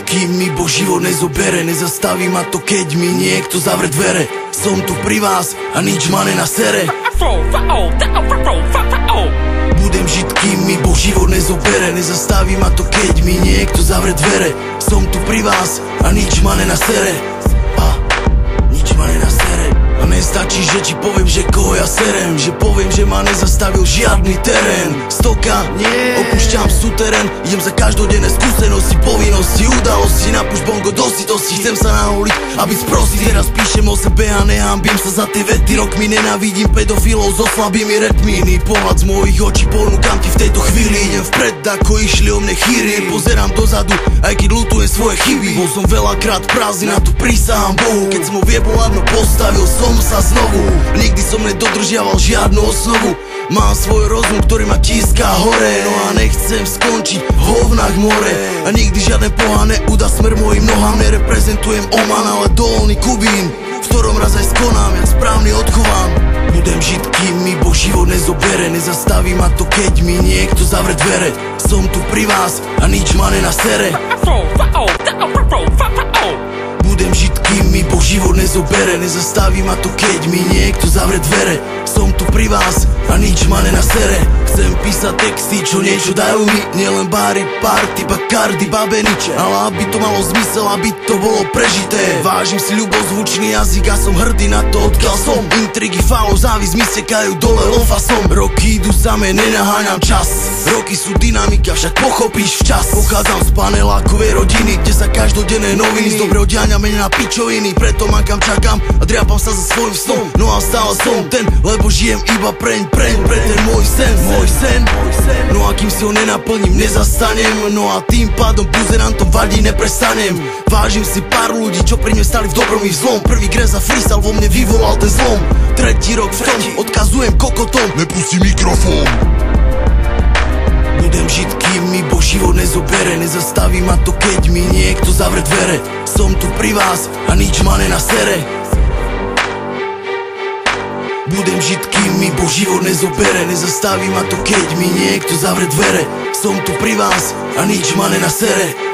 kým mi Boh život nezobere. Nezastaví ma to, keď mi niekto zavre dvere. Som tu pri vás a nič ma nenasere. Budem žiť, kým mi Boh život nezobere. Nezastaví ma to, keď mi niekto zavre dvere. Som tu pri vás a nič ma nenasere. Nič ma nenasere. A nestačí, že ti poviem, že koho ja serem. Že poviem, že ma nezastavil žiadny terén. Stoka, opúšťam súterén. Idem za každodenné skúsenosti, povinnosti, udalosti. Napúšť bongo do sitosti, chcem sa naholiť a byť sprostý. Teraz píšem o sebe a nehambím sa za tie vety. Rokmi nenávidím pedofilov so slabými retmi. Iný pohľad z mojich očí ponúkam ti v tejto chvíli. Idem vpred, ako išli o mne chýry. Pozerám dozadu, aj keď ľutujem svoje chyby. Bol som veľakrát prázdny, na to prísahám Bohu. Keď som ho viebol hlavno postavil som sa znovu. Nikdy som nedodržiaval žiadnu osnovu. Mám svoj rozum, ktorý ma tíska hore. No a nechcem skončiť v hovnách more. A nikdy žiaden pohán neudá smer mojim nohám. Nereprezentujem Oman, ale dolný Kubín, v ktorom raz aj skonám, jak správny odchovám. Budem žiť, kým mi Boh život nezobere. Nezastaví ma to, keď mi niekto zavre dvere. Som tu pri vás a nič ma nenasere. Budem žiť, kým mi Boh život nezobere. Nezastaví ma to, keď mi niekto zavre dvere. Som tu pri vás a nič ma nenasere. Chcem písať texty, čo niečo dajú mi. Nielen báry, party, bakardy, babeniče. Ale aby to malo zmysel, aby to bolo prežité. Vážim si ľubozvučný jazyk a som hrdý na to, odkiaľ som. Intrigy, fálov, závis mi stekajú dole lofasom. Roky idú samé, nenaháňam čas. Roky sú dynamika, však pochopíš včas. Pochádzam z panelákovej rodiny, kde sa každodenné noviny z dobrého diania menia na pičoviny. Preto makám, čakám a driapam sa za svojím snom. No a stále som ten, lebo žijem iba preň pre ten môj sen. No a kým si ho nenaplním, nezastanem. No a tým pádom buzerantom vadí neprestanem. Vážim si pár ľudí, čo pri mne stali v dobrom i v zlom. Prvý grez a freestyle vo mne vyvolal ten zlom. Tretí rok v tom, odkazujem kokotom. Nepustí mikrofón. Budem žiť, kým mi Boh život nezobere. Nezastaví ma to, keď mi niekto zavre dvere. Som tu pri vás a nič ma nenasere. Budem žiť, kým mi Boh život nezobere. Nezastaví ma to, keď mi niekto zavre dvere. Som tu pri vás a nič ma nenasere.